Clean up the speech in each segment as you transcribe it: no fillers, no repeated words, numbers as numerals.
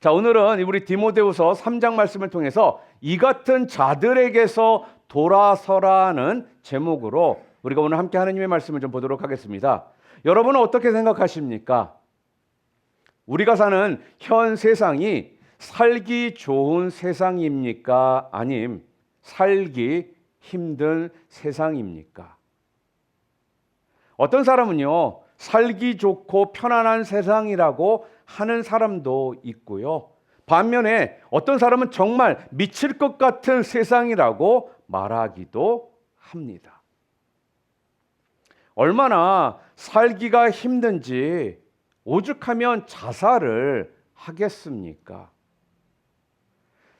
자, 오늘은 우리 디모데후서 3장 말씀을 통해서 이 같은 자들에게서 돌아서라는 제목으로 우리가 오늘 함께 하나님의 말씀을 좀 보도록 하겠습니다. 여러분은 어떻게 생각하십니까? 우리가 사는 현 세상이 살기 좋은 세상입니까? 아님 살기 힘든 세상입니까? 어떤 사람은요, 살기 좋고 편안한 세상이라고 하는 사람도 있고요. 반면에 어떤 사람은 정말 미칠 것 같은 세상이라고 말하기도 합니다. 얼마나 살기가 힘든지 오죽하면 자살을 하겠습니까?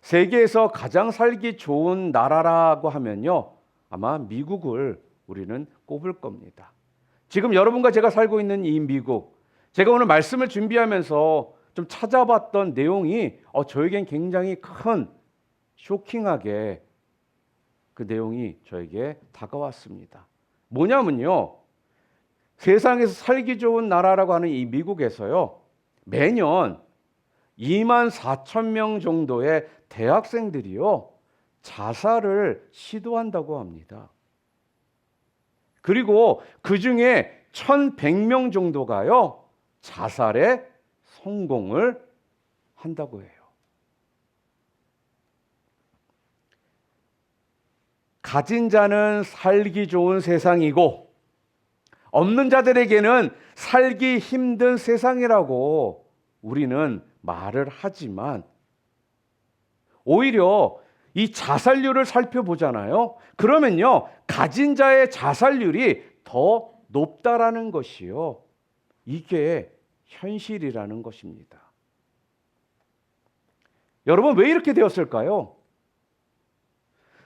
세계에서 가장 살기 좋은 나라라고 하면요, 아마 미국을 우리는 꼽을 겁니다. 지금 여러분과 제가 살고 있는 이 미국, 제가 오늘 말씀을 준비하면서 좀 찾아봤던 내용이 저에겐 굉장히 큰 쇼킹하게 그 내용이 저에게 다가왔습니다. 뭐냐면요, 세상에서 살기 좋은 나라라고 하는 이 미국에서요, 매년 24,000명 정도의 대학생들이요, 자살을 시도한다고 합니다. 그리고 그 중에 1,100명 정도가요, 자살에 성공을 한다고 해요. 가진 자는 살기 좋은 세상이고 없는 자들에게는 살기 힘든 세상이라고 우리는 말을 하지만 오히려 이 자살률을 살펴보잖아요. 그러면요, 가진 자의 자살률이 더 높다라는 것이요, 이게 현실이라는 것입니다. 여러분, 왜 이렇게 되었을까요?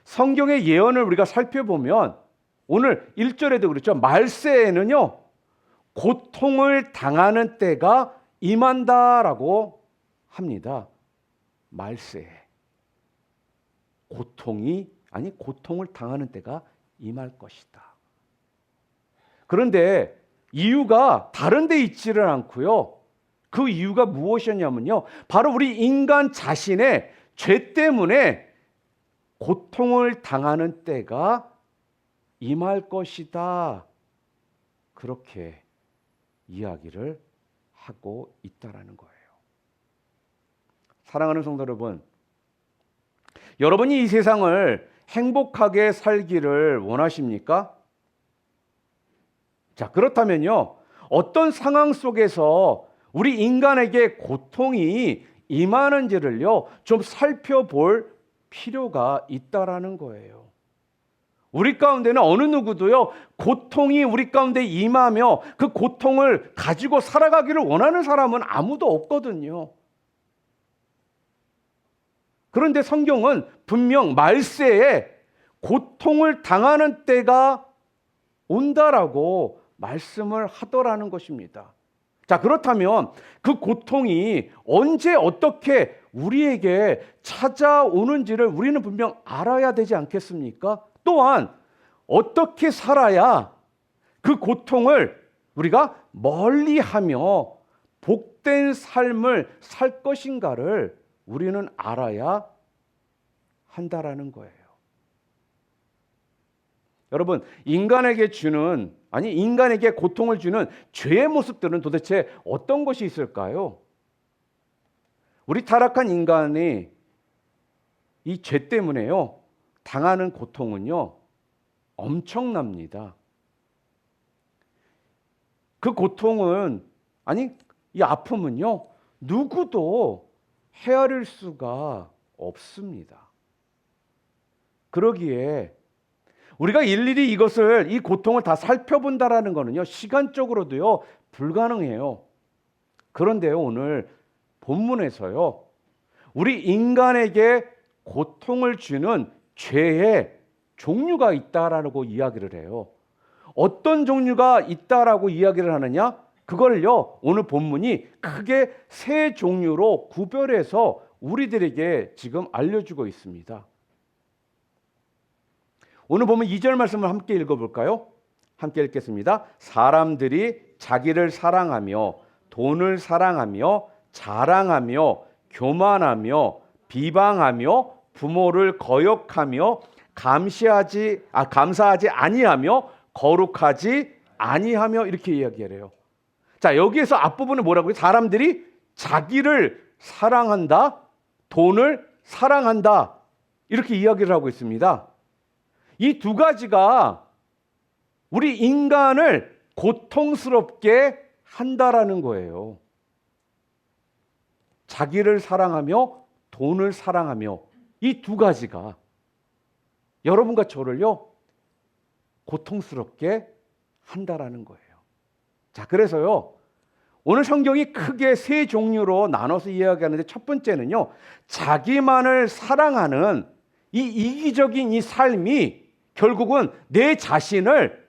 성경의 예언을 우리가 살펴보면 오늘 1절에도 그렇죠. 말세에는요, 고통을 당하는 때가 임한다라고 합니다. 말세에 고통을 당하는 때가 임할 것이다. 그런데 이유가 다른 데 있지를 않고요. 그 이유가 무엇이었냐면요, 바로 우리 인간 자신의 죄 때문에 고통을 당하는 때가 임할 것이다. 그렇게 이야기를 하고 있다라는 거예요. 사랑하는 성도 여러분, 여러분이 이 세상을 행복하게 살기를 원하십니까? 자, 그렇다면요, 어떤 상황 속에서 우리 인간에게 고통이 임하는지를요, 좀 살펴볼 필요가 있다라는 거예요. 우리 가운데는 어느 누구도요, 고통이 우리 가운데 임하며 그 고통을 가지고 살아가기를 원하는 사람은 아무도 없거든요. 그런데 성경은 분명 말세에 고통을 당하는 때가 온다라고 말씀을 하더라는 것입니다. 자, 그렇다면 그 고통이 언제 어떻게 우리에게 찾아오는지를 우리는 분명 알아야 되지 않겠습니까? 또한 어떻게 살아야 그 고통을 우리가 멀리하며 복된 삶을 살 것인가를 우리는 알아야 한다라는 거예요. 여러분, 인간에게 고통을 주는 죄의 모습들은 도대체 어떤 것이 있을까요? 우리 타락한 인간이 이 죄 때문에요, 당하는 고통은요, 엄청납니다. 그 고통은, 이 아픔은요, 누구도 헤아릴 수가 없습니다. 그러기에 우리가 일일이 이 고통을 다 살펴본다라는 것은요, 시간적으로도요, 불가능해요. 그런데요, 오늘 본문에서요, 우리 인간에게 고통을 주는 죄의 종류가 있다라고 이야기를 해요. 어떤 종류가 있다라고 이야기를 하느냐? 그걸요, 오늘 본문이 크게 세 종류로 구별해서 우리들에게 지금 알려주고 있습니다. 오늘 보면 2절 말씀을 함께 읽어볼까요? 함께 읽겠습니다. 사람들이 자기를 사랑하며 돈을 사랑하며 자랑하며 교만하며 비방하며 부모를 거역하며 감사하지 아니하며 거룩하지 아니하며 이렇게 이야기를 해요. 자, 여기에서 앞부분은 뭐라고요? 사람들이 자기를 사랑한다, 돈을 사랑한다 이렇게 이야기를 하고 있습니다. 이 두 가지가 우리 인간을 고통스럽게 한다라는 거예요. 자기를 사랑하며 돈을 사랑하며 이 두 가지가 여러분과 저를요 고통스럽게 한다라는 거예요. 자, 그래서요 오늘 성경이 크게 세 종류로 나눠서 이야기하는데 첫 번째는요 자기만을 사랑하는 이 이기적인 이 삶이 결국은 내 자신을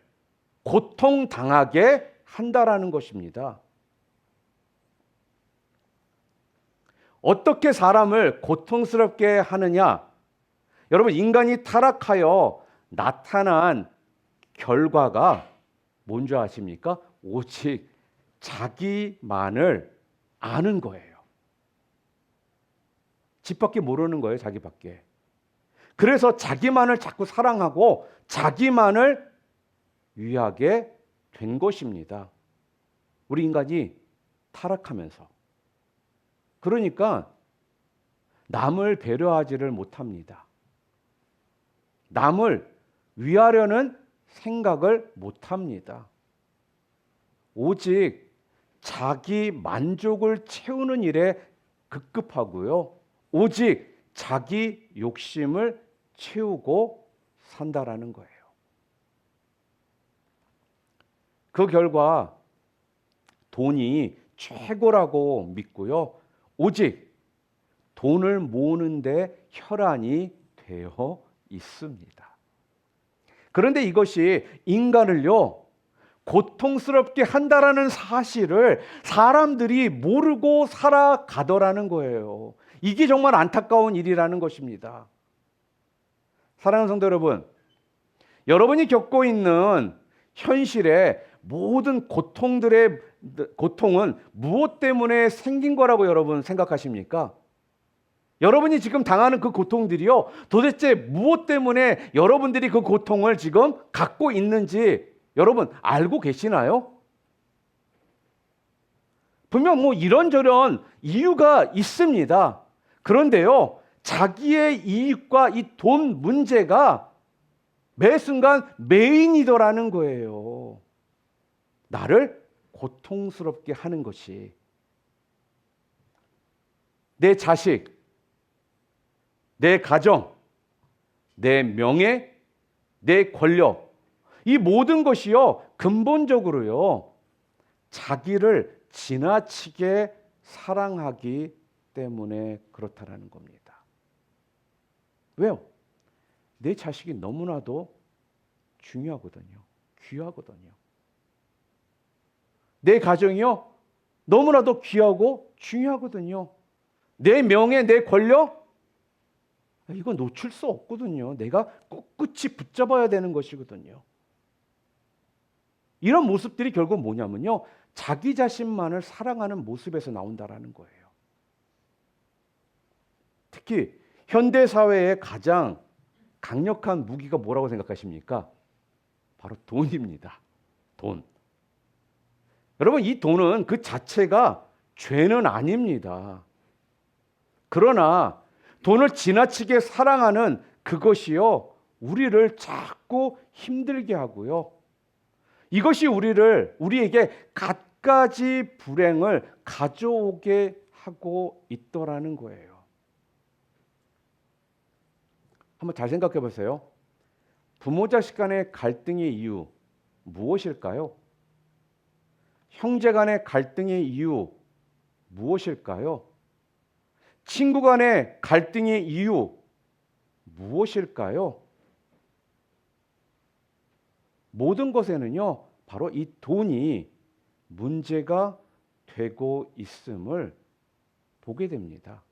고통당하게 한다라는 것입니다. 어떻게 사람을 고통스럽게 하느냐? 여러분, 인간이 타락하여 나타난 결과가 뭔지 아십니까? 오직 자기만을 아는 거예요. 집 밖에 모르는 거예요, 자기 밖에. 그래서 자기만을 자꾸 사랑하고 자기만을 위하게 된 것입니다. 우리 인간이 타락하면서. 그러니까 남을 배려하지를 못합니다. 남을 위하려는 생각을 못합니다. 오직 자기 만족을 채우는 일에 급급하고요. 오직 자기 욕심을 채우고 산다라는 거예요. 그 결과 돈이 최고라고 믿고요. 오직 돈을 모으는데 혈안이 되어 있습니다. 그런데 이것이 인간을요 고통스럽게 한다라는 사실을 사람들이 모르고 살아가더라는 거예요. 이게 정말 안타까운 일이라는 것입니다. 사랑하는 성도 여러분, 여러분이 겪고 있는 현실의 모든 고통은 무엇 때문에 생긴 거라고 여러분 생각하십니까? 여러분이 지금 당하는 그 고통들이요 도대체 무엇 때문에 여러분들이 그 고통을 지금 갖고 있는지 여러분 알고 계시나요? 분명 이런저런 이유가 있습니다. 그런데요 자기의 이익과 이 돈 문제가 매 순간 메인이더라는 거예요. 나를 고통스럽게 하는 것이 내 자식, 내 가정, 내 명예, 내 권력 이 모든 것이요 근본적으로요 자기를 지나치게 사랑하기 때문에 그렇다라는 겁니다. 왜요? 내 자식이 너무나도 중요하거든요. 귀하거든요. 내 가정이요 너무나도 귀하고 중요하거든요. 내 명예, 내 권력 이거 놓칠 수 없거든요. 내가 꿋꿋이 붙잡아야 되는 것이거든요. 이런 모습들이 결국 뭐냐면요 자기 자신만을 사랑하는 모습에서 나온다라는 거예요. 특히 현대 사회의 가장 강력한 무기가 뭐라고 생각하십니까? 바로 돈입니다. 돈. 여러분, 이 돈은 그 자체가 죄는 아닙니다. 그러나 돈을 지나치게 사랑하는 그것이요 우리를 자꾸 힘들게 하고요. 이것이 우리에게 갖가지 불행을 가져오게 하고 있더라는 거예요. 한번 잘 생각해 보세요. 부모 자식 간의 갈등의 이유 무엇일까요? 형제 간의 갈등의 이유 무엇일까요? 친구 간의 갈등의 이유 무엇일까요? 모든 것에는요 바로 이 돈이 문제가 되고 있음을 보게 됩니다.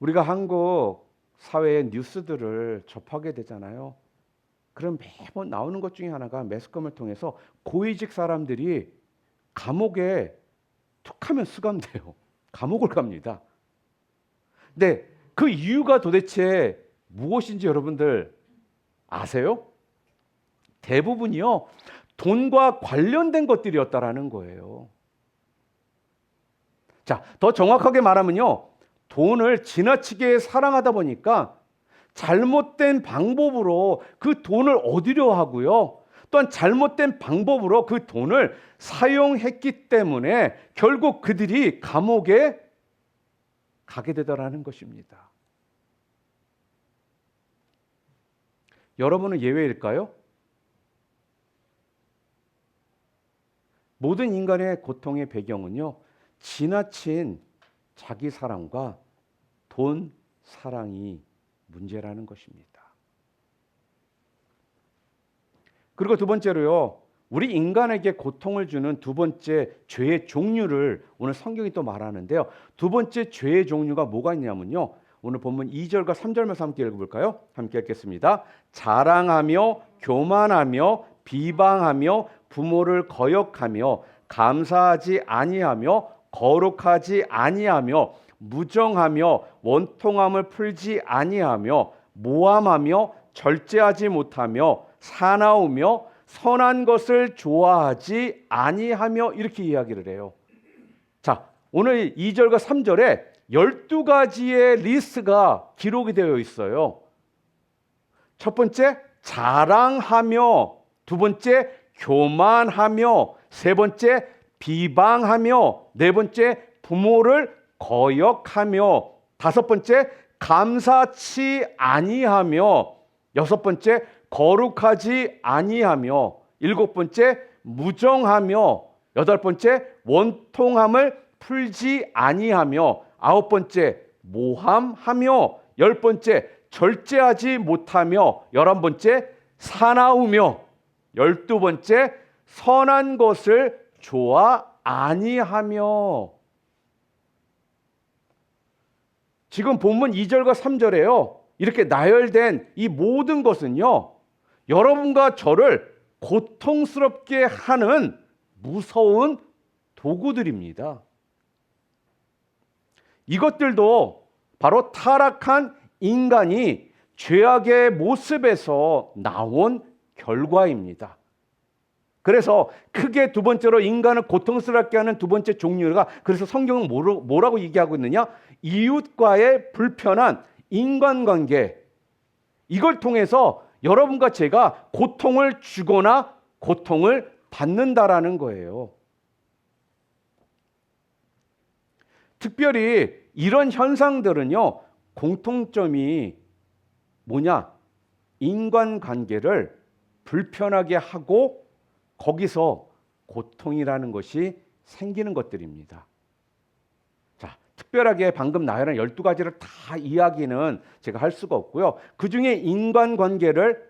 우리가 한국 사회의 뉴스들을 접하게 되잖아요. 그럼 매번 나오는 것 중에 하나가 매스컴을 통해서 고위직 사람들이 감옥에 툭하면 수감돼요. 감옥을 갑니다. 근데 그 이유가 도대체 무엇인지 여러분들 아세요? 대부분이요, 돈과 관련된 것들이었다라는 거예요. 자, 더 정확하게 말하면요, 돈을 지나치게 사랑하다 보니까 잘못된 방법으로 그 돈을 얻으려 하고요, 또한 잘못된 방법으로 그 돈을 사용했기 때문에 결국 그들이 감옥에 가게 되더라는 것입니다. 여러분은 예외일까요? 모든 인간의 고통의 배경은요, 지나친 자기 사랑과 돈 사랑이 문제라는 것입니다. 그리고 두 번째로요, 우리 인간에게 고통을 주는 두 번째 죄의 종류를 오늘 성경이 또 말하는데요. 두 번째 죄의 종류가 뭐가 있냐면요, 오늘 본문 2절과 3절 말씀 함께 읽어볼까요? 함께 읽겠습니다. 자랑하며 교만하며 비방하며 부모를 거역하며 감사하지 아니하며 거룩하지 아니하며 무정하며 원통함을 풀지 아니하며 모함하며 절제하지 못하며 사나우며 선한 것을 좋아하지 아니하며, 이렇게 이야기를 해요. 자, 오늘 2절과 3절에 12가지의 리스트가 기록이 되어 있어요. 첫 번째, 자랑하며, 두 번째, 교만하며, 세 번째, 비방하며, 네 번째, 부모를 거역하며, 다섯 번째, 감사치 아니하며, 여섯 번째, 거룩하지 아니하며, 일곱 번째, 무정하며, 여덟 번째, 원통함을 풀지 아니하며, 아홉 번째, 모함하며, 열 번째, 절제하지 못하며, 열한 번째, 사나우며, 열두 번째, 선한 것을 좋아 아니하며. 지금 본문 2절과 3절에요, 이렇게 나열된 이 모든 것은요, 여러분과 저를 고통스럽게 하는 무서운 도구들입니다. 이것들도 바로 타락한 인간이 죄악의 모습에서 나온 결과입니다. 그래서 크게 두 번째로 인간을 고통스럽게 하는 두 번째 종류가, 그래서 성경은 뭐라고 얘기하고 있느냐? 이웃과의 불편한 인간관계, 이걸 통해서 여러분과 제가 고통을 주거나 고통을 받는다라는 거예요. 특별히 이런 현상들은요, 공통점이 뭐냐? 인간관계를 불편하게 하고 거기서 고통이라는 것이 생기는 것들입니다. 자, 특별하게 방금 나열한 12가지를 다 이야기는 제가 할 수가 없고요. 그 중에 인간관계를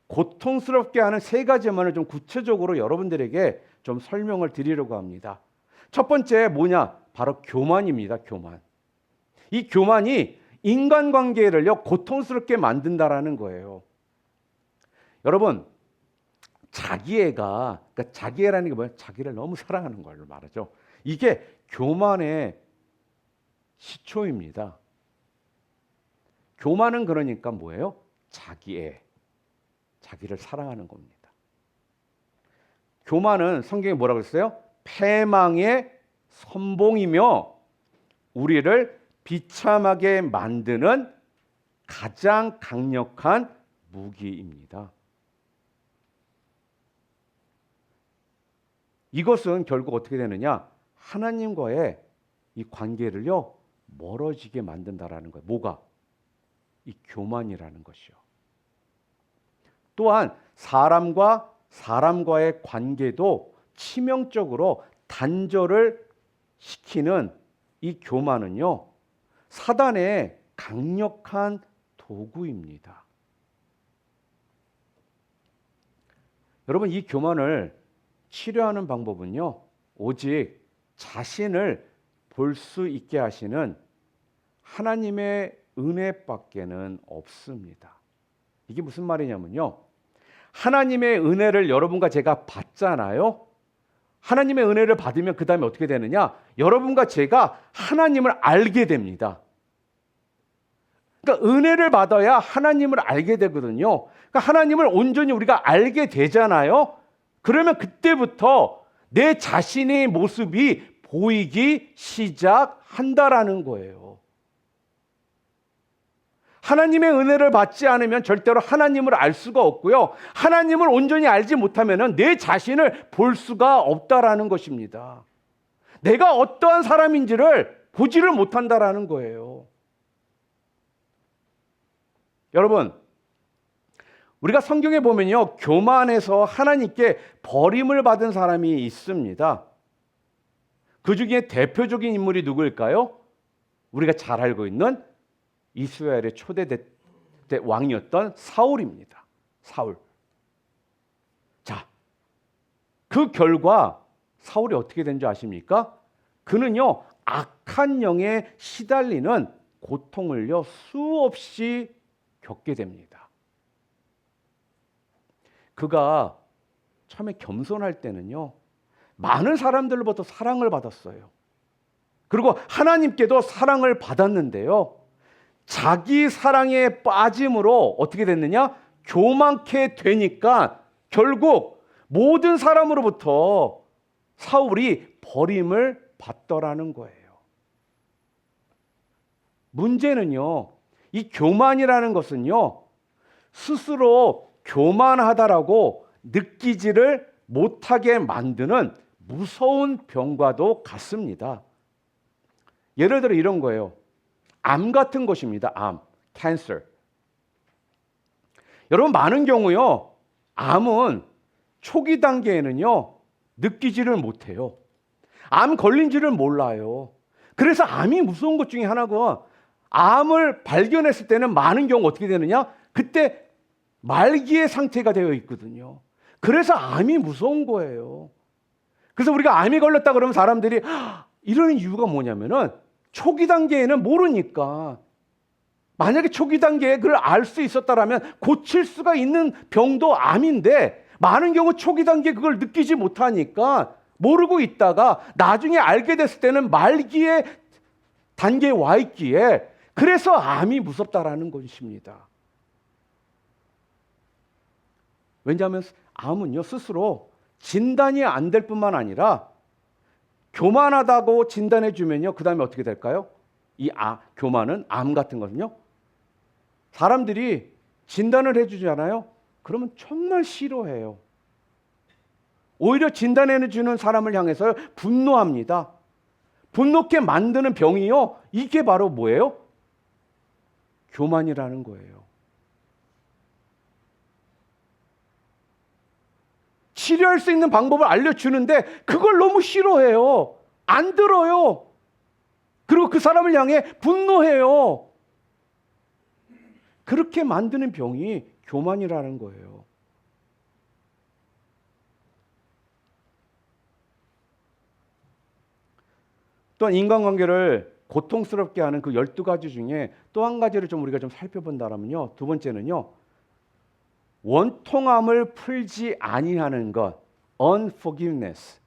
고통스럽게 하는 세 가지만을 좀 구체적으로 여러분들에게 좀 설명을 드리려고 합니다. 첫 번째 뭐냐? 바로 교만입니다. 교만. 이 교만이 인간관계를요, 고통스럽게 만든다라는 거예요. 여러분, 자기애가, 그러니까 자기애라는 게 뭐예요? 자기를 너무 사랑하는 걸 말하죠. 이게 교만의 시초입니다. 교만은 그러니까 뭐예요? 자기애, 자기를 사랑하는 겁니다. 교만은 성경에 뭐라고 했어요? 패망의 선봉이며 우리를 비참하게 만드는 가장 강력한 무기입니다. 이것은 결국 어떻게 되느냐? 하나님과의 이 관계를요, 멀어지게 만든다라는 거예요. 뭐가? 이 교만이라는 것이요. 또한 사람과 사람과의 관계도 치명적으로 단절을 시키는 이 교만은요, 사단의 강력한 도구입니다. 여러분, 이 교만을 치료하는 방법은요, 오직 자신을 볼 수 있게 하시는 하나님의 은혜밖에는 없습니다. 이게 무슨 말이냐면요, 하나님의 은혜를 여러분과 제가 받잖아요. 하나님의 은혜를 받으면 그 다음에 어떻게 되느냐? 여러분과 제가 하나님을 알게 됩니다. 그러니까 은혜를 받아야 하나님을 알게 되거든요. 그러니까 하나님을 온전히 우리가 알게 되잖아요. 그러면 그때부터 내 자신의 모습이 보이기 시작한다라는 거예요. 하나님의 은혜를 받지 않으면 절대로 하나님을 알 수가 없고요. 하나님을 온전히 알지 못하면 내 자신을 볼 수가 없다라는 것입니다. 내가 어떠한 사람인지를 보지를 못한다라는 거예요. 여러분, 우리가 성경에 보면요, 교만해서 하나님께 버림을 받은 사람이 있습니다. 그 중에 대표적인 인물이 누구일까요? 우리가 잘 알고 있는 이스라엘의 초대 왕이었던 사울입니다. 사울. 자, 그 결과 사울이 어떻게 된 줄 아십니까? 그는요, 악한 영에 시달리는 고통을요, 수없이 겪게 됩니다. 그가 처음에 겸손할 때는요, 많은 사람들로부터 사랑을 받았어요. 그리고 하나님께도 사랑을 받았는데요, 자기 사랑에 빠짐으로 어떻게 됐느냐? 교만케 되니까 결국 모든 사람으로부터 사울이 버림을 받더라는 거예요. 문제는요, 이 교만이라는 것은요, 스스로 교만하다라고 느끼지를 못하게 만드는 무서운 병과도 같습니다. 예를 들어 이런 거예요. 암 같은 것입니다. 암, cancer. 여러분, 많은 경우요, 암은 초기 단계에는요, 느끼지를 못해요. 암 걸린지를 몰라요. 그래서 암이 무서운 것 중에 하나가, 암을 발견했을 때는 많은 경우 어떻게 되느냐? 그때 말기의 상태가 되어 있거든요. 그래서 암이 무서운 거예요. 그래서 우리가 암이 걸렸다 그러면 사람들이 이러는 이유가 뭐냐면은 초기 단계에는 모르니까. 만약에 초기 단계에 그걸 알 수 있었다라면 고칠 수가 있는 병도 암인데, 많은 경우 초기 단계에 그걸 느끼지 못하니까 모르고 있다가 나중에 알게 됐을 때는 말기의 단계에 와 있기에, 그래서 암이 무섭다라는 것입니다. 왜냐하면 암은요, 스스로 진단이 안 될 뿐만 아니라 교만하다고 진단해 주면요, 그 다음에 어떻게 될까요? 교만은, 암 같은 것은요, 사람들이 진단을 해 주잖아요. 그러면 정말 싫어해요. 오히려 진단해 주는 사람을 향해서 분노합니다. 분노케 만드는 병이요, 이게 바로 뭐예요? 교만이라는 거예요. 치료할 수 있는 방법을 알려주는데 그걸 너무 싫어해요. 안 들어요. 그리고 그 사람을 향해 분노해요. 그렇게 만드는 병이 교만이라는 거예요. 또한 인간관계를 고통스럽게 하는 그 12가지 중에 또 한 가지를 좀 우리가 좀 살펴본다면요, 두 번째는요, 원통함을 풀지 아니하는 것, unforgiveness.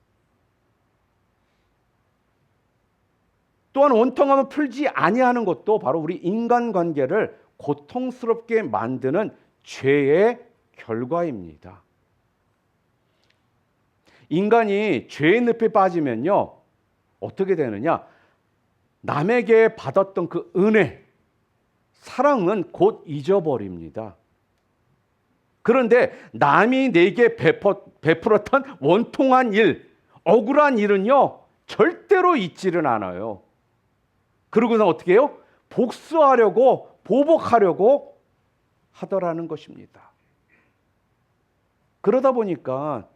또한 원통함을 풀지 아니하는 것도 바로 우리 인간관계를 고통스럽게 만드는 죄의 결과입니다. 인간이 죄의 늪에 빠지면요, 어떻게 되느냐? 남에게 받았던 그 은혜, 사랑은 곧 잊어버립니다. 그런데 남이 내게 베풀었던 원통한 일, 억울한 일은요, 절대로 잊지를 않아요. 그러고서 어떻게 해요? 복수하려고, 보복하려고 하더라는 것입니다. 그러다 보니까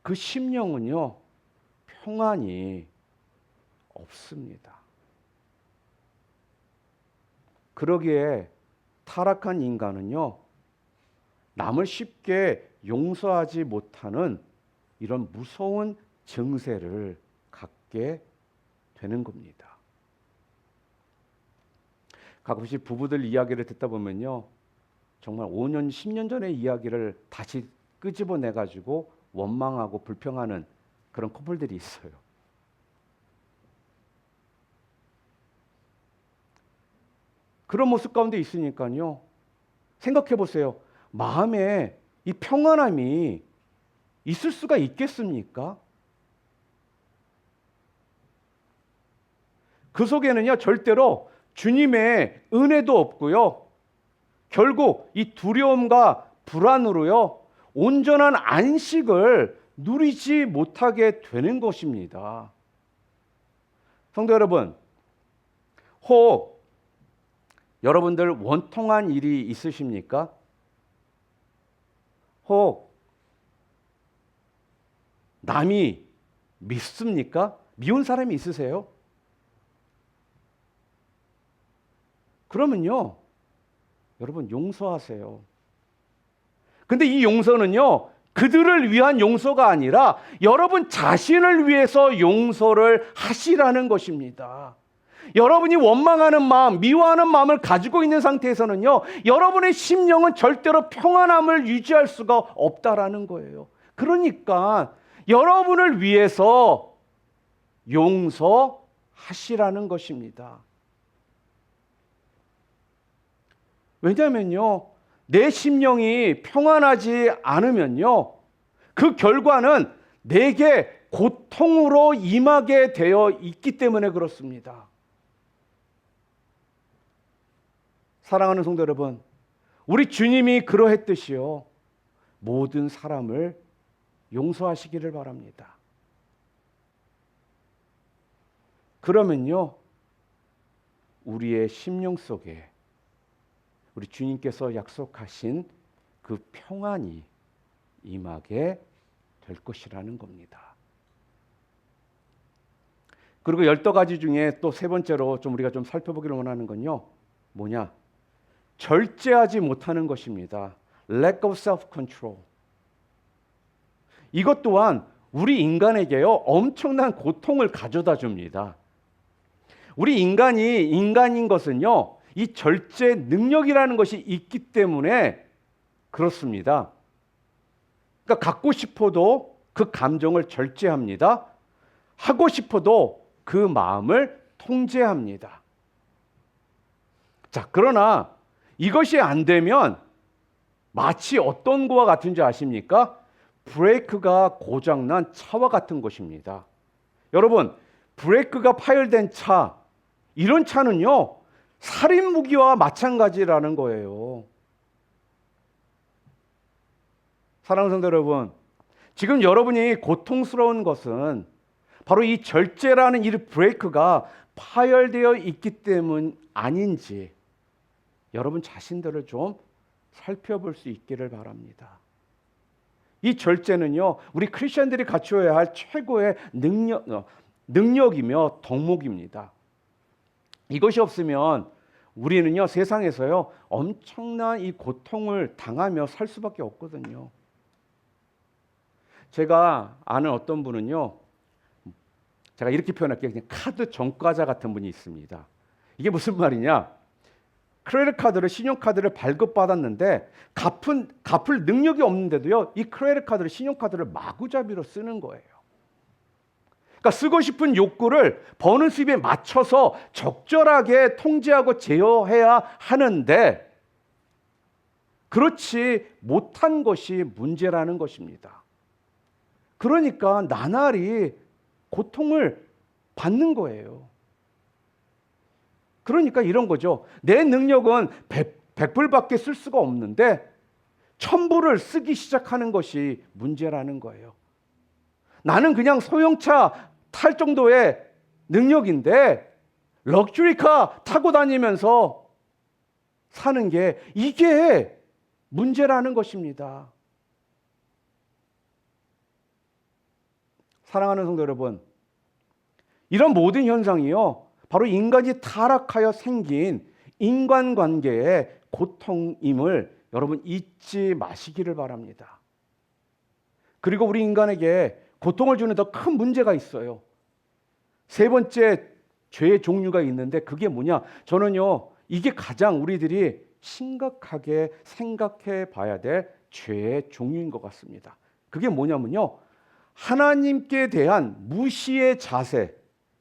그 심령은요, 평안이 없습니다. 그러기에 타락한 인간은요, 남을 쉽게 용서하지 못하는 이런 무서운 증세를 갖게 되는 겁니다. 가끔씩 부부들 이야기를 듣다 보면요, 정말 5년, 10년 전의 이야기를 다시 끄집어내 가지고 원망하고 불평하는 그런 커플들이 있어요. 그런 모습 가운데 있으니까요. 생각해 보세요. 마음에 이 평안함이 있을 수가 있겠습니까? 그 속에는요, 절대로 주님의 은혜도 없고요. 결국 이 두려움과 불안으로요, 온전한 안식을 누리지 못하게 되는 것입니다. 성도 여러분, 혹 여러분들 원통한 일이 있으십니까? 혹 남이 밉습니까? 미운 사람이 있으세요? 그러면요, 여러분 용서하세요. 근데 이 용서는요, 그들을 위한 용서가 아니라 여러분 자신을 위해서 용서를 하시라는 것입니다. 여러분이 원망하는 마음, 미워하는 마음을 가지고 있는 상태에서는요, 여러분의 심령은 절대로 평안함을 유지할 수가 없다라는 거예요. 그러니까 여러분을 위해서 용서하시라는 것입니다. 왜냐하면요, 내 심령이 평안하지 않으면요, 그 결과는 내게 고통으로 임하게 되어 있기 때문에 그렇습니다. 사랑하는 성도 여러분, 우리 주님이 그러했듯이요, 모든 사람을 용서하시기를 바랍니다. 그러면요, 우리의 심령 속에 우리 주님께서 약속하신 그 평안이 임하게 될 것이라는 겁니다. 그리고 12가지 중에 또 세 번째로 우리가 좀 살펴보기를 원하는 건요, 뭐냐? 절제하지 못하는 것입니다. Lack of self-control. 이것 또한 우리 인간에게요, 엄청난 고통을 가져다 줍니다. 우리 인간이 인간인 것은요, 이 절제 능력이라는 것이 있기 때문에 그렇습니다. 그러니까 갖고 싶어도 그 감정을 절제합니다. 하고 싶어도 그 마음을 통제합니다. 자, 그러나 이것이 안 되면 마치 어떤 거와 같은 줄 아십니까? 브레이크가 고장난 차와 같은 것입니다. 여러분, 브레이크가 파열된 차, 이런 차는요, 살인 무기와 마찬가지라는 거예요. 사랑하는 성도 여러분, 지금 여러분이 고통스러운 것은 바로 이 절제라는 이 브레이크가 파열되어 있기 때문 아닌지 여러분 자신들을 좀 살펴볼 수 있기를 바랍니다. 이 절제는요, 우리 크리스천들이 갖추어야 할 최고의 능력이며 덕목입니다. 이것이 없으면 우리는요, 세상에서요, 엄청난 이 고통을 당하며 살 수밖에 없거든요. 제가 아는 어떤 분은요, 제가 이렇게 표현할게요. 그냥 카드 전과자 같은 분이 있습니다. 이게 무슨 말이냐? 크레딧 카드를, 신용카드를 발급받았는데 갚을 능력이 없는데도요, 이 크레딧 카드를, 신용카드를 마구잡이로 쓰는 거예요. 그러니까 쓰고 싶은 욕구를 버는 수입에 맞춰서 적절하게 통제하고 제어해야 하는데 그렇지 못한 것이 문제라는 것입니다. 그러니까 나날이 고통을 받는 거예요. 그러니까 이런 거죠. 내 능력은 100불밖에 쓸 수가 없는데 1000불을 쓰기 시작하는 것이 문제라는 거예요. 나는 그냥 소형차 탈 정도의 능력인데 럭셔리카 타고 다니면서 사는 게 이게 문제라는 것입니다. 사랑하는 성도 여러분, 이런 모든 현상이요, 바로 인간이 타락하여 생긴 인간관계의 고통임을 여러분 잊지 마시기를 바랍니다. 그리고 우리 인간에게 고통을 주는 더 큰 문제가 있어요. 세 번째 죄의 종류가 있는데 그게 뭐냐? 저는요, 이게 가장 우리들이 심각하게 생각해 봐야 될 죄의 종류인 것 같습니다. 그게 뭐냐면요, 하나님께 대한 무시의 자세,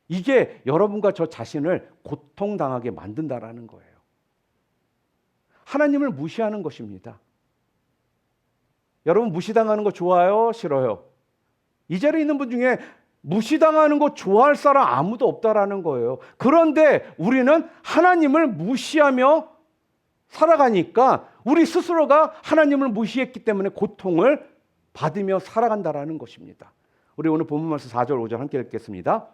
이게 여러분과 저 자신을 고통당하게 만든다라는 거예요. 하나님을 무시하는 것입니다. 여러분 무시당하는 거 좋아요? 싫어요? 이 자리에 있는 분 중에 무시당하는 거 좋아할 사람 아무도 없다라는 거예요. 그런데 우리는 하나님을 무시하며 살아가니까 우리 스스로가 하나님을 무시했기 때문에 고통을 받으며 살아간다라는 것입니다. 우리 오늘 본문 말씀 4절 5절 함께 읽겠습니다.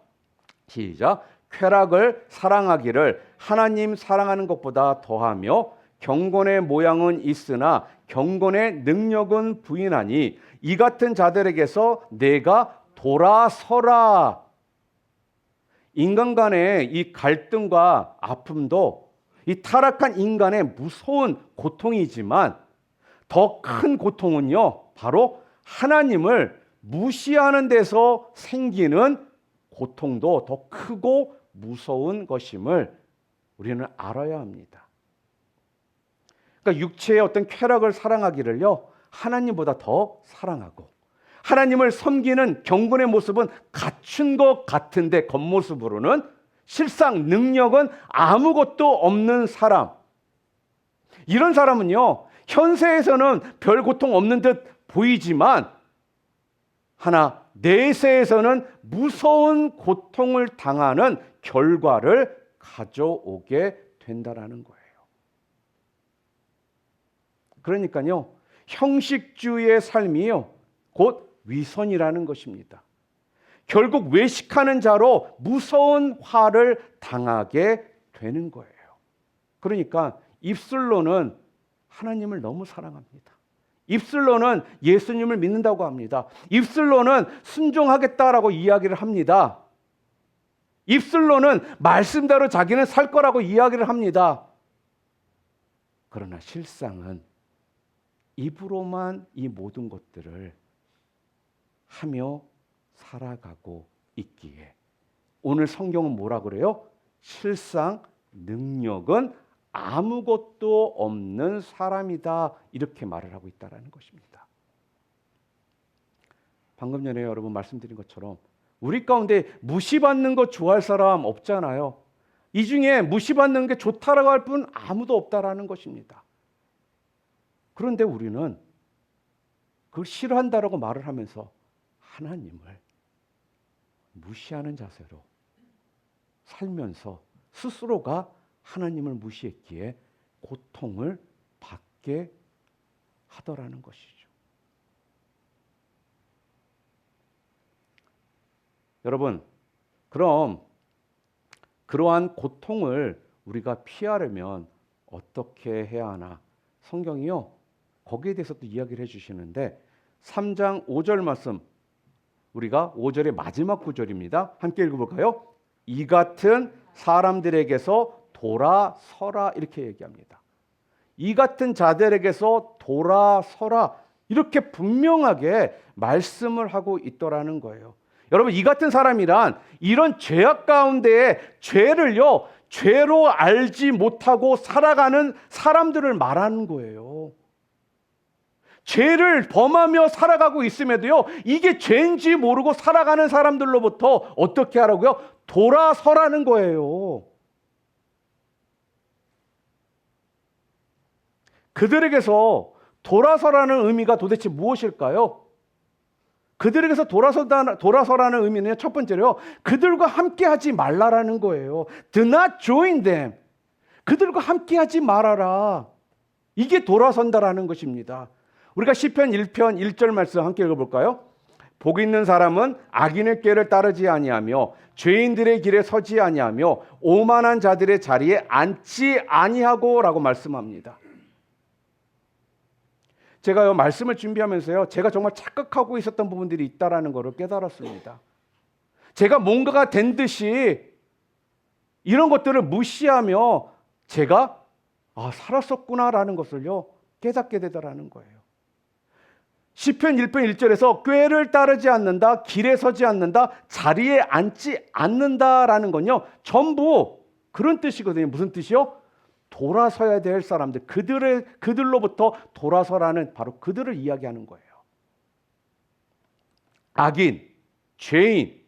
시작. 쾌락을 사랑하기를 하나님 사랑하는 것보다 더하며 경건의 모양은 있으나 경건의 능력은 부인하니 이 같은 자들에게서 내가 돌아서라. 인간 간의 이 갈등과 아픔도 이 타락한 인간의 무서운 고통이지만 더 큰 고통은요, 바로 하나님을 무시하는 데서 생기는 고통도 더 크고 무서운 것임을 우리는 알아야 합니다. 그러니까 육체의 어떤 쾌락을 사랑하기를요, 하나님보다 더 사랑하고 하나님을 섬기는 경건의 모습은 갖춘 것 같은데 겉모습으로는 실상 능력은 아무것도 없는 사람. 이런 사람은요, 현세에서는 별 고통 없는 듯 보이지만 하나 내세에서는 무서운 고통을 당하는 결과를 가져오게 된다라는 거예요. 그러니까요, 형식주의의 삶이요, 곧 위선이라는 것입니다. 결국 외식하는 자로 무서운 화를 당하게 되는 거예요. 그러니까 입술로는 하나님을 너무 사랑합니다. 입술로는 예수님을 믿는다고 합니다. 입술로는 순종하겠다라고 이야기를 합니다. 입술로는 말씀대로 자기는 살 거라고 이야기를 합니다. 그러나 실상은 입으로만 이 모든 것들을 하며 살아가고 있기에 오늘 성경은 뭐라 그래요? 실상 능력은 아무것도 없는 사람이다, 이렇게 말을 하고 있다는 것입니다. 방금 전에 여러분 말씀드린 것처럼 우리 가운데 무시받는 거 좋아할 사람 없잖아요. 이 중에 무시받는 게 좋다라고 할 분 아무도 없다라는 것입니다. 그런데 우리는 그걸 싫어한다라고 말을 하면서 하나님을 무시하는 자세로 살면서 스스로가 하나님을 무시했기에 고통을 받게 하더라는 것이죠. 여러분, 그럼 그러한 고통을 우리가 피하려면 어떻게 해야 하나? 성경이요, 거기에 대해서 또 이야기를 해주시는데 3장 5절 말씀, 우리가 5절의 마지막 구절입니다. 함께 읽어볼까요? 이 같은 사람들에게서 돌아서라, 이렇게 얘기합니다. 이 같은 자들에게서 돌아서라, 이렇게 분명하게 말씀을 하고 있더라는 거예요. 여러분, 이 같은 사람이란 이런 죄악 가운데에 죄를요, 죄로 알지 못하고 살아가는 사람들을 말하는 거예요. 죄를 범하며 살아가고 있음에도요, 이게 죄인지 모르고 살아가는 사람들로부터 어떻게 하라고요? 돌아서라는 거예요. 그들에게서 돌아서라는 의미가 도대체 무엇일까요? 그들에게서 돌아서라는 의미는 첫 번째로요, 그들과 함께하지 말라라는 거예요. Do not join them. 그들과 함께하지 말아라. 이게 돌아선다라는 것입니다. 우리가 시편 1편 1절 말씀 함께 읽어볼까요? 복 있는 사람은 악인의 꾀를 따르지 아니하며 죄인들의 길에 서지 아니하며 오만한 자들의 자리에 앉지 아니하고 라고 말씀합니다. 제가요, 말씀을 준비하면서요, 제가 정말 착각하고 있었던 부분들이 있다라는 것을 깨달았습니다. 제가 뭔가가 된 듯이 이런 것들을 무시하며 제가 살았었구나라는 것을요, 깨닫게 되더라는 거예요. 시편 1편 1절에서 꾀를 따르지 않는다, 길에 서지 않는다, 자리에 앉지 않는다라는 건요, 전부 그런 뜻이거든요. 무슨 뜻이요? 돌아서야 될 사람들, 그들로부터 돌아서라는 바로 그들을 이야기하는 거예요. 악인, 죄인,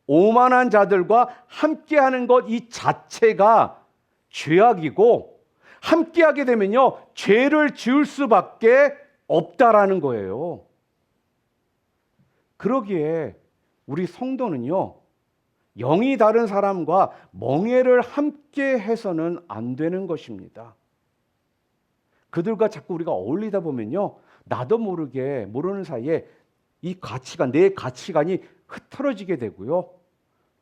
오만한 자들과 함께하는 것 이 자체가 죄악이고, 함께하게 되면요 죄를 지을 수밖에 없다라는 거예요. 그러기에 우리 성도는요 영이 다른 사람과 멍에를 함께 해서는 안 되는 것입니다. 그들과 자꾸 우리가 어울리다 보면요 나도 모르게 모르는 사이에 이 가치관, 내 가치관이 흐트러지게 되고요,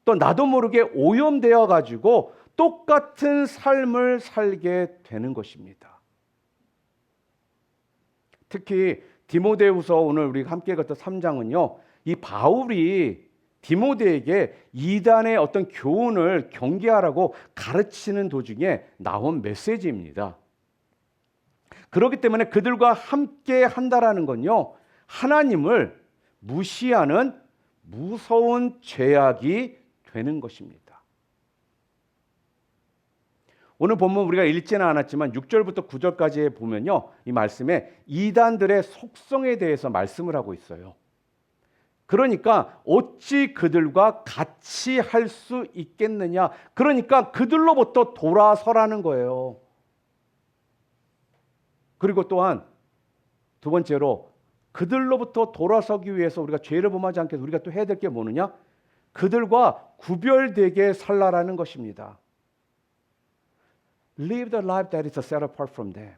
또 나도 모르게 오염되어 가지고 똑같은 삶을 살게 되는 것입니다. 특히 디모데후서 오늘 우리가 함께 읽었던 3장은요 이 바울이 디모데에게 이단의 어떤 교훈을 경계하라고 가르치는 도중에 나온 메시지입니다. 그렇기 때문에 그들과 함께 한다라는 건요 하나님을 무시하는 무서운 죄악이 되는 것입니다. 오늘 본문 우리가 읽지는 않았지만 6절부터 9절까지 보면요 이 말씀에 이단들의 속성에 대해서 말씀을 하고 있어요. 그러니까 어찌 그들과 같이 할 수 있겠느냐, 그러니까 그들로부터 돌아서라는 거예요. 그리고 또한 두 번째로 그들로부터 돌아서기 위해서 우리가 죄를 범하지 않게 우리가 또 해야 될 게 뭐느냐, 그들과 구별되게 살라라는 것입니다. Live the life that is set apart from them.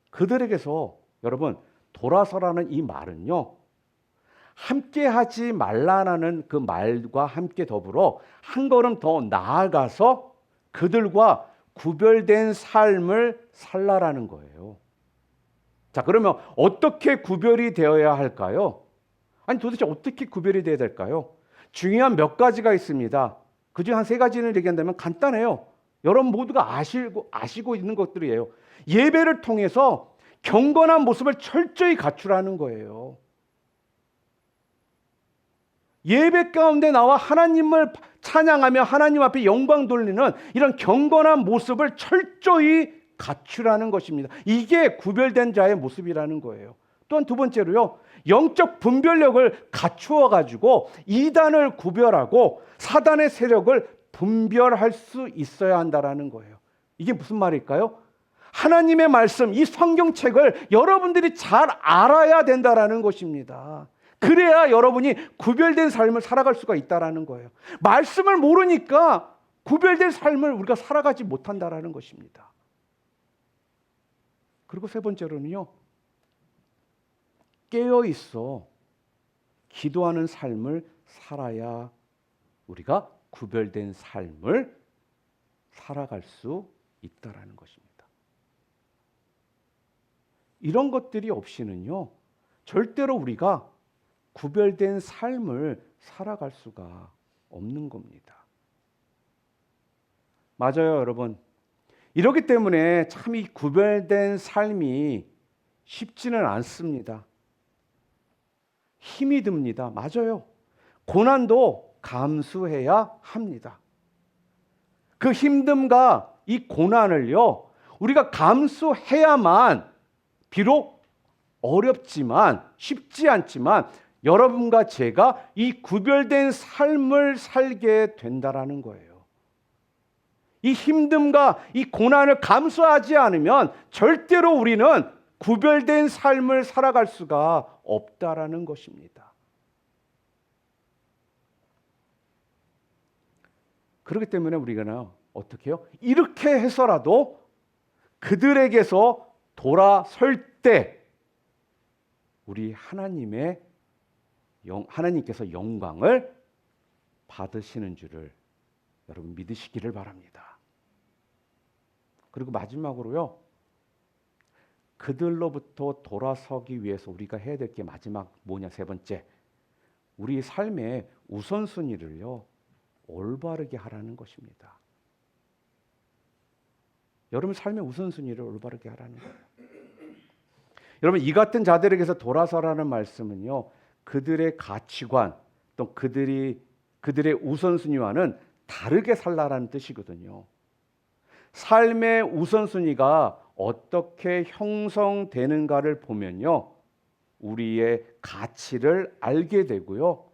그들에게서 여러분 돌아서라는 이 말은요 함께 하지 말라는 그 말과 함께 더불어 한 걸음 더 나아가서 그들과 구별된 삶을 살라라는 거예요. 자, 그러면 어떻게 구별이 되어야 할까요? 아니 도대체 어떻게 구별이 되어야 될까요? 중요한 몇 가지가 있습니다. 그중에 한 3가지를 얘기한다면 간단해요. 여러분 모두가 아시고 있는 것들이에요. 예배를 통해서 경건한 모습을 철저히 갖추라는 거예요. 예배 가운데 나와 하나님을 찬양하며 하나님 앞에 영광 돌리는 이런 경건한 모습을 철저히 갖추라는 것입니다. 이게 구별된 자의 모습이라는 거예요. 또한 두 번째로요, 영적 분별력을 갖추어 가지고 이단을 구별하고 사단의 세력을 분별할 수 있어야 한다라는 거예요. 이게 무슨 말일까요? 하나님의 말씀, 이 성경책을 여러분들이 잘 알아야 된다라는 것입니다. 그래야 여러분이 구별된 삶을 살아갈 수가 있다라는 거예요. 말씀을 모르니까 구별된 삶을 우리가 살아가지 못한다라는 것입니다. 그리고 세 번째로는요, 깨어 있어 기도하는 삶을 살아야 우리가 구별된 삶을 살아갈 수 있다라는 것입니다. 이런 것들이 없이는요, 절대로 우리가 구별된 삶을 살아갈 수가 없는 겁니다. 맞아요, 여러분. 이렇기 때문에 참 이 구별된 삶이 쉽지는 않습니다. 힘이 듭니다. 맞아요. 고난도 감수해야 합니다. 그 힘듦과 이 고난을요, 우리가 감수해야만 비록 어렵지만 쉽지 않지만 여러분과 제가 이 구별된 삶을 살게 된다라는 거예요. 이 힘듦과 이 고난을 감수하지 않으면 절대로 우리는 구별된 삶을 살아갈 수가 없다라는 것입니다. 그렇기 때문에 우리가 어떻게 해요? 이렇게 해서라도 그들에게서 돌아설 때 우리 하나님께서 영광을 받으시는 줄을 여러분 믿으시기를 바랍니다. 그리고 마지막으로요, 그들로부터 돌아서기 위해서 우리가 해야 될 게 마지막 뭐냐, 세 번째, 우리 삶의 우선순위를요 올바르게 하라는 것입니다. 여러분 삶의 우선순위를 올바르게 하라는 거예요. 여러분 이 같은 자들에게서 돌아서라는 말씀은요, 그들의 가치관 또 그들의 우선순위와는 다르게 살라라는 뜻이거든요. 삶의 우선순위가 어떻게 형성되는가를 보면요, 우리의 가치를 알게 되고요.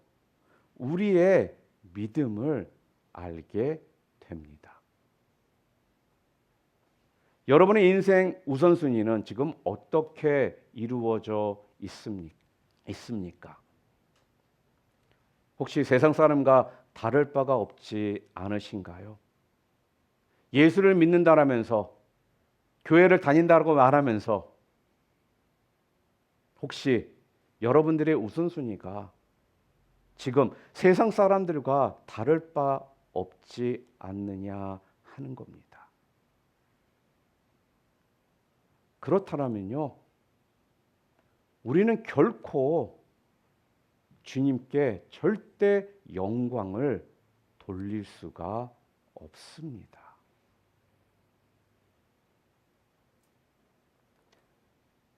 우리의 믿음을 알게 됩니다. 여러분의 인생 우선순위는 지금 어떻게 이루어져 있습니까? 혹시 세상 사람과 다를 바가 없지 않으신가요? 예수를 믿는다라면서 교회를 다닌다고 말하면서 혹시 여러분들의 우선순위가 지금 세상 사람들과 다를 바 없지 않느냐 하는 겁니다. 그렇다면요, 우리는 결코 주님께 절대 영광을 돌릴 수가 없습니다.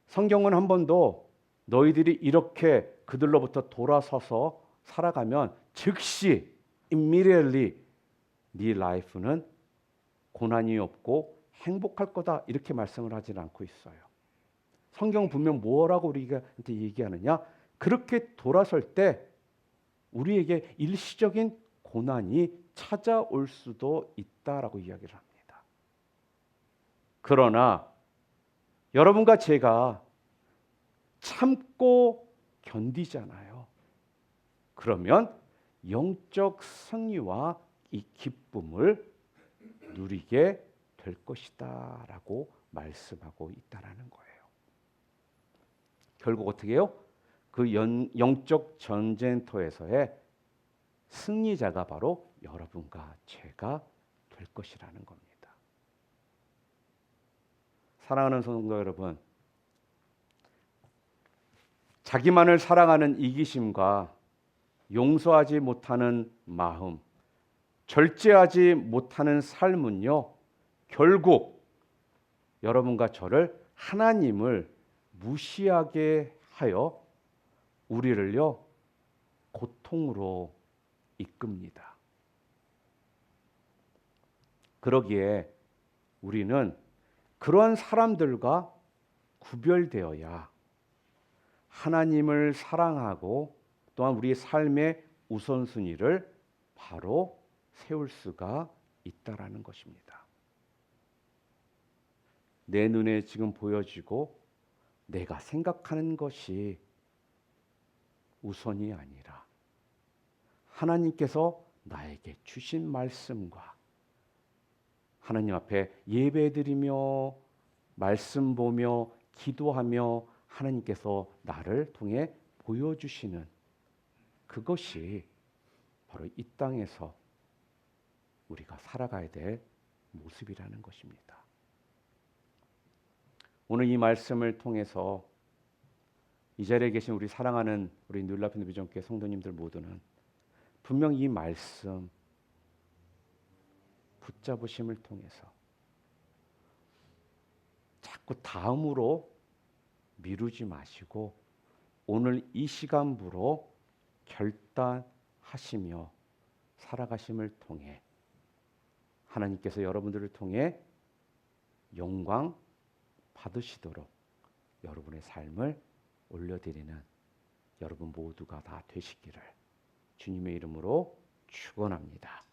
성경은 한 번도 너희들이 이렇게 그들로부터 돌아서서 살아가면 즉시 immediately 네 라이프는 고난이 없고 행복할 거다 이렇게 말씀을 하지는 않고 있어요. 성경 분명 뭐라고 우리한테 얘기하느냐? 그렇게 돌아설 때 우리에게 일시적인 고난이 찾아올 수도 있다라고 이야기를 합니다. 그러나 여러분과 제가 참고 견디잖아요. 그러면 영적 승리와 이 기쁨을 누리게 될 것이다 라고 말씀하고 있다라는 거예요. 결국 어떻게 해요? 그 영적 전쟁터에서의 승리자가 바로 여러분과 제가 될 것이라는 겁니다. 사랑하는 성도 여러분, 자기만을 사랑하는 이기심과 용서하지 못하는 마음, 절제하지 못하는 삶은요, 결국 여러분과 저를 하나님을 무시하게 하여 우리를요, 고통으로 이끕니다. 그러기에 우리는 그러한 사람들과 구별되어야 하나님을 사랑하고 또한 우리의 삶의 우선순위를 바로 세울 수가 있다라는 것입니다. 내 눈에 지금 보여지고 내가 생각하는 것이 우선이 아니라 하나님께서 나에게 주신 말씀과 하나님 앞에 예배드리며 말씀 보며 기도하며 하나님께서 나를 통해 보여주시는 그것이 바로 이 땅에서 우리가 살아가야 될 모습이라는 것입니다. 오늘 이 말씀을 통해서 이 자리에 계신 우리 사랑하는 우리 뉴라이프 비전교회 성도님들 모두는 분명 이 말씀 붙잡으심을 통해서 자꾸 다음으로 미루지 마시고 오늘 이 시간부로 결단하시며 살아가심을 통해 하나님께서 여러분들을 통해 영광 받으시도록 여러분의 삶을 올려드리는 여러분 모두가 다 되시기를 주님의 이름으로 축원합니다.